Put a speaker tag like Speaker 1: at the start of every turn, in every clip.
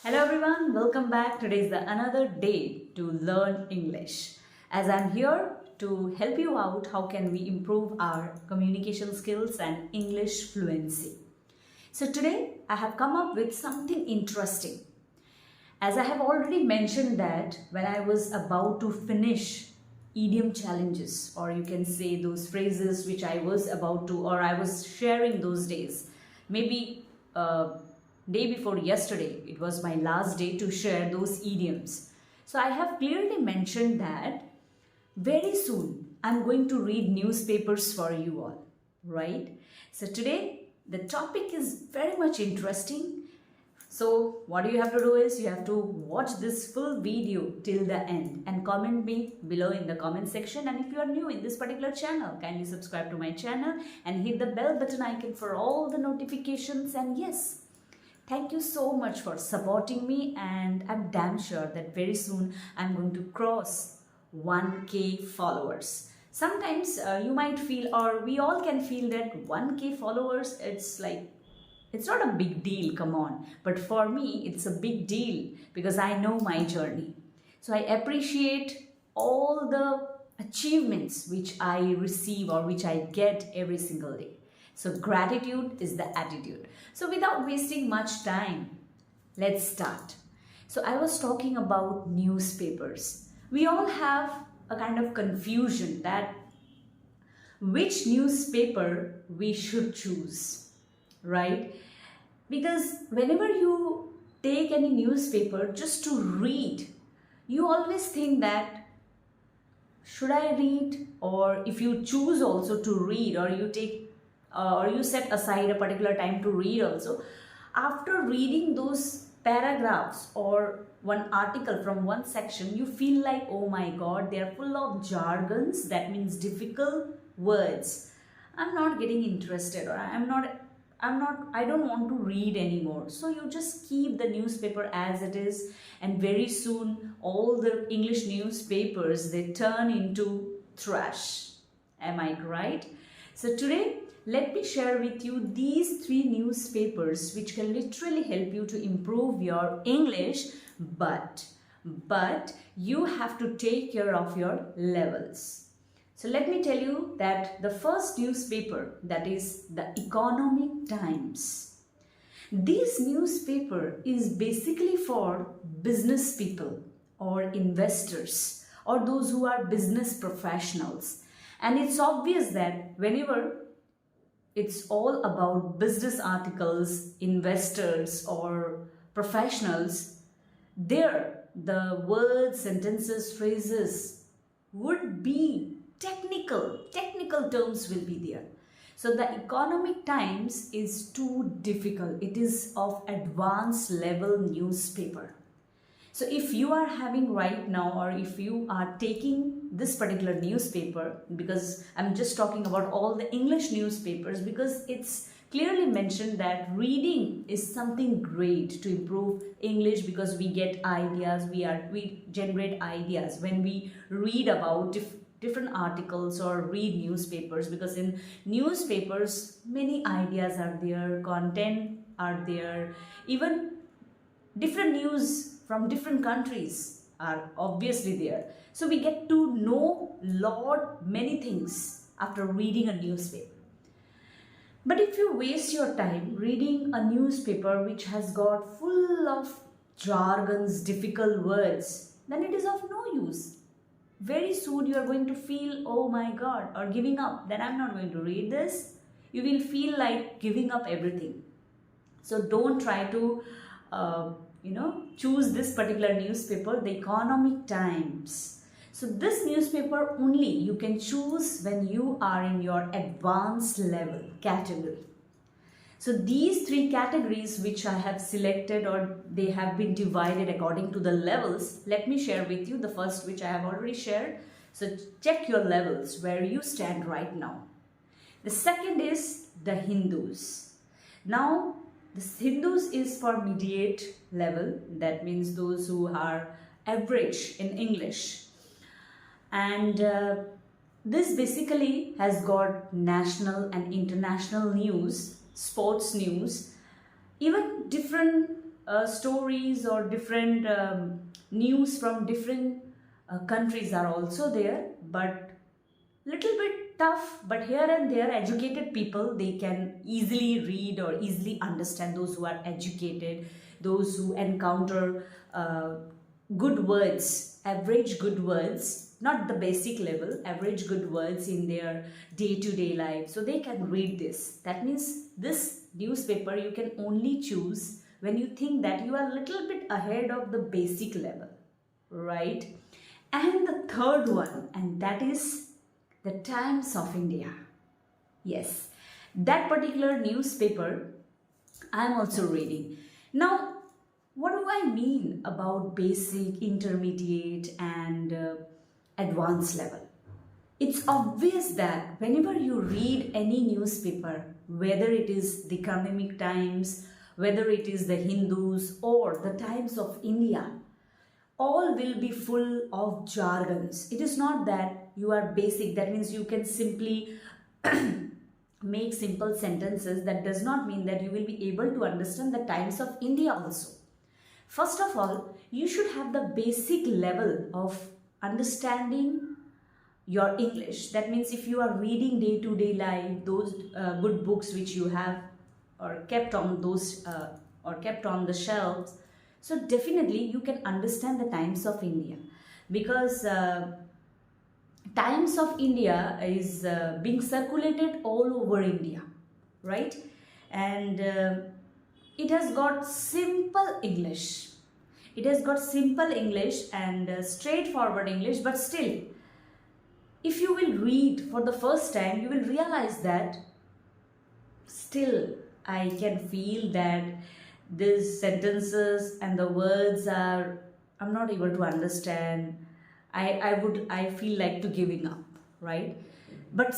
Speaker 1: Hello everyone, welcome back. Today is the another day to learn English. As I'm here to help you out, how can we improve our communication skills and English fluency. So today I have come up with something interesting. As I have already mentioned that when I was about to finish idiom challenges, or you can say those phrases which I was about to, or I was sharing those days, maybe day before yesterday, it was my last day to share those idioms. So I have clearly mentioned that very soon I'm going to read newspapers for you all, right? So today the topic is very much interesting. So what you have to do is you have to watch this full video till the end and comment me below in the comment section. And if you are new in this particular channel, kindly subscribe to my channel and hit the bell button icon for all the notifications. And yes, thank you so much for supporting me, and I'm damn sure that very soon I'm going to cross 1K followers. Sometimes you might feel, or we all can feel, that 1K followers, it's not a big deal, come on. But for me, it's a big deal because I know my journey. So I appreciate all the achievements which I receive or which I get every single day. So gratitude is the attitude. So without wasting much time, let's start. So I was talking about newspapers. We all have a kind of confusion that which newspaper we should choose, right? Because whenever you take any newspaper just to read, you always think that should I read? Or if you choose also to read, or you set aside a particular time to read also, after reading those paragraphs or one article from one section, you feel like, oh my god, they are full of jargons, that means difficult words. I'm not getting interested, or I don't want to read anymore. So you just keep the newspaper as it is, and very soon all the English newspapers, they turn into trash. Am I right? So today, let me share with you these 3 newspapers which can literally help you to improve your English, but you have to take care of your levels. So let me tell you that the first newspaper, that is the Economic Times. This newspaper is basically for business people or investors or those who are business professionals. And it's obvious that whenever it's all about business articles, investors or professionals, there the words, sentences, phrases would be technical terms will be there. So the Economic Times is too difficult. It is of advanced level newspaper. So if you are having right now, or if you are taking this particular newspaper, because I'm just talking about all the English newspapers, because it's clearly mentioned that reading is something great to improve English, because we get ideas, we generate ideas when we read about different articles or read newspapers, because in newspapers many ideas are there, content are there, even different news from different countries are obviously there. So we get to know many things after reading a newspaper. But if you waste your time reading a newspaper which has got full of jargons, difficult words, then it is of no use. Very soon you are going to feel, oh my god, or giving up, then I'm not going to read this. You will feel like giving up everything. So don't try to choose this particular newspaper, the Economic Times. So this newspaper only you can choose when you are in your advanced level category. So these 3 categories which I have selected, or they have been divided according to the levels, let me share with you the first, which I have already shared. So check your levels where you stand right now. The second is the Hindus. Now the Hindus is for mediate level, that means those who are average in English. And this basically has got national and international news, sports news, even different stories or different news from different countries are also there, but little bit tough. But here and there, educated people, they can easily read or easily understand. Those who are educated, those who encounter good words, average good words, not the basic level, average good words in their day-to-day life, so they can read this. That means this newspaper you can only choose when you think that you are a little bit ahead of the basic level, right? And the third one, and that is the Times of India. Yes, that particular newspaper I am also reading. Now, what do I mean about basic, intermediate, and advanced level? It's obvious that whenever you read any newspaper, whether it is the Economic Times, whether it is the Hindus or the Times of India, all will be full of jargons. It is not that you are basic, that means you can simply make simple sentences. That does not mean that you will be able to understand the Times of India also. First of all, you should have the basic level of understanding your English. That means if you are reading day-to-day life, those good books which you have or kept on those or kept on the shelves, so definitely you can understand the Times of India, because Times of India is being circulated all over India, right? And it has got simple English. It has got simple English and straightforward English, but still, if you will read for the first time, you will realize that still I can feel that these sentences and the words are, I'm not able to understand. I feel like to giving up, right? But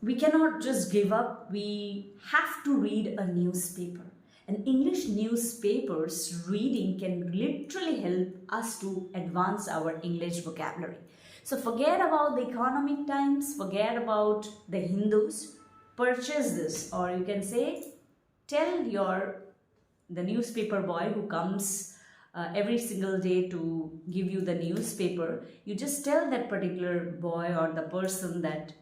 Speaker 1: we cannot just give up. We have to read a newspaper. And English newspapers reading can literally help us to advance our English vocabulary. So forget about the Economic Times, forget about the Hindus, purchase this, or you can say, tell the newspaper boy who comes every single day to give you the newspaper, you just tell that particular boy or the person that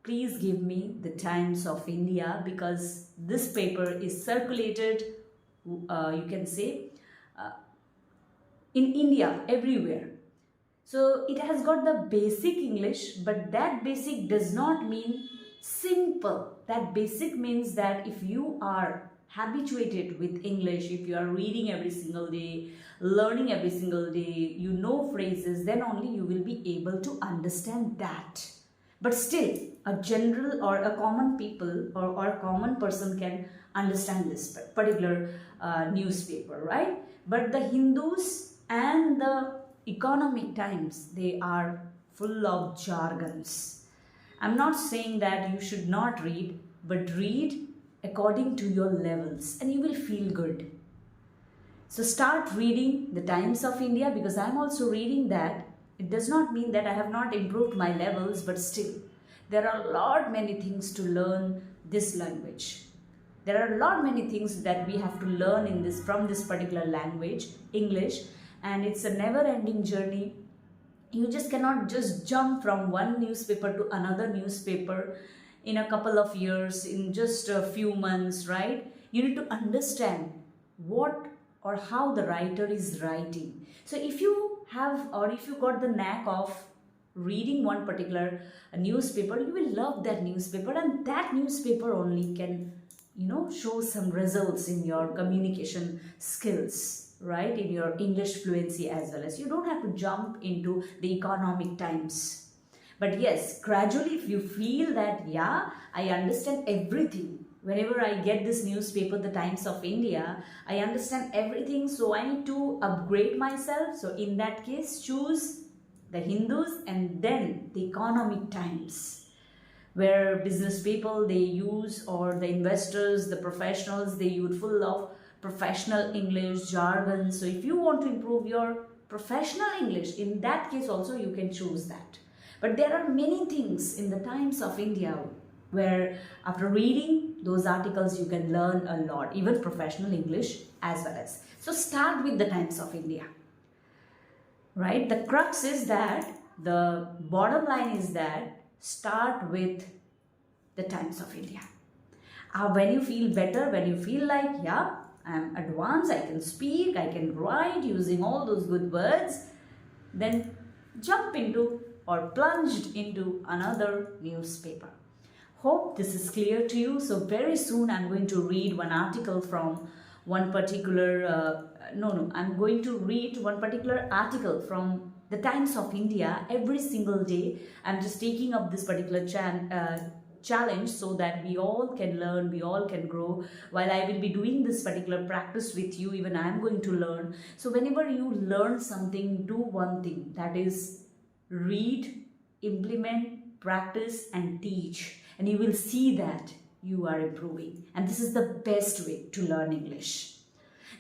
Speaker 1: please give me the Times of India, because this paper is circulated, you can say, in India everywhere. So it has got the basic English, but that basic does not mean simple. That basic means that if you are habituated with English, if you are reading every single day, learning every single day, you know phrases, then only you will be able to understand that. But still, a general or a common people or a common person can understand this particular newspaper, right? But the Hindus and the Economic Times, they are full of jargons. I'm not saying that you should not read, but read according to your levels and you will feel good. So start reading the Times of India, because I'm also reading that. It does not mean that I have not improved my levels, but still there are a lot many things to learn this language. There are a lot many things that we have to learn in this from this particular language, English, and it's a never-ending journey. You just cannot just jump from one newspaper to another newspaper in a couple of years, in just a few months, right? You need to understand what or how the writer is writing. So if you have, or if you got the knack of reading one particular newspaper, you will love that newspaper, and that newspaper only can, show some results in your communication skills, right? In your English fluency as well. As you don't have to jump into the Economic Times. But yes, gradually if you feel that, yeah, I understand everything. Whenever I get this newspaper, the Times of India, I understand everything, so I need to upgrade myself. So in that case, choose the Hindus and then the Economic Times, where business people, they use, or the investors, the professionals, they use full of professional English, jargon. So if you want to improve your professional English, in that case also you can choose that. But there are many things in the Times of India where after reading those articles you can learn a lot, even professional English as well as. So start with the Times of India, right? The crux is that, the bottom line is that, start with the Times of India. When you feel better, when you feel like, yeah, I'm advanced, I can speak, I can write using all those good words, then jump into or plunged into another newspaper. Hope this is clear to you. So very soon I'm going to read one article from one particular, I'm going to read one particular article from the Times of India every single day. I'm just taking up this particular challenge so that we all can learn, we all can grow. While I will be doing this particular practice with you, even I am going to learn. So whenever you learn something, do one thing, that is read, implement, practice and teach, and you will see that you are improving. And this is the best way to learn English.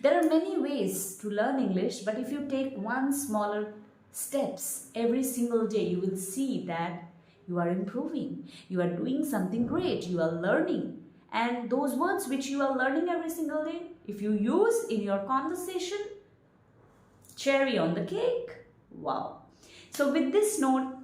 Speaker 1: There are many ways to learn English, but if you take one smaller steps every single day, you will see that you are improving, you are doing something great, you are learning. And those words which you are learning every single day, if you use in your conversation, cherry on the cake. Wow. So with this note,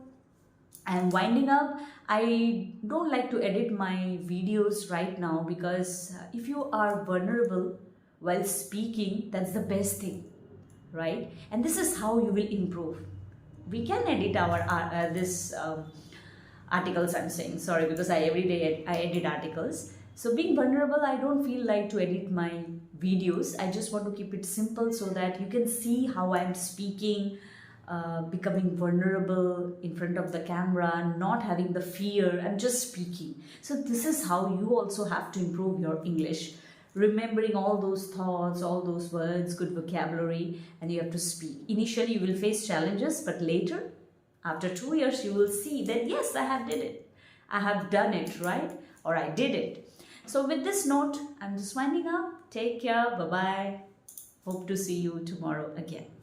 Speaker 1: I am winding up. I don't like to edit my videos right now because if you are vulnerable while speaking, that's the best thing, right? And this is how you will improve. We can edit our articles, I'm saying, sorry, because every day I edit articles. So being vulnerable, I don't feel like to edit my videos. I just want to keep it simple so that you can see how I'm speaking, becoming vulnerable in front of the camera, not having the fear. I'm just speaking. So this is how you also have to improve your English. Remembering all those thoughts, all those words, good vocabulary, and you have to speak. Initially, you will face challenges, but later, after 2 years, you will see that yes, I have did it. I have done it, right? Or I did it. So with this note, I'm just winding up. Take care. Bye-bye. Hope to see you tomorrow again.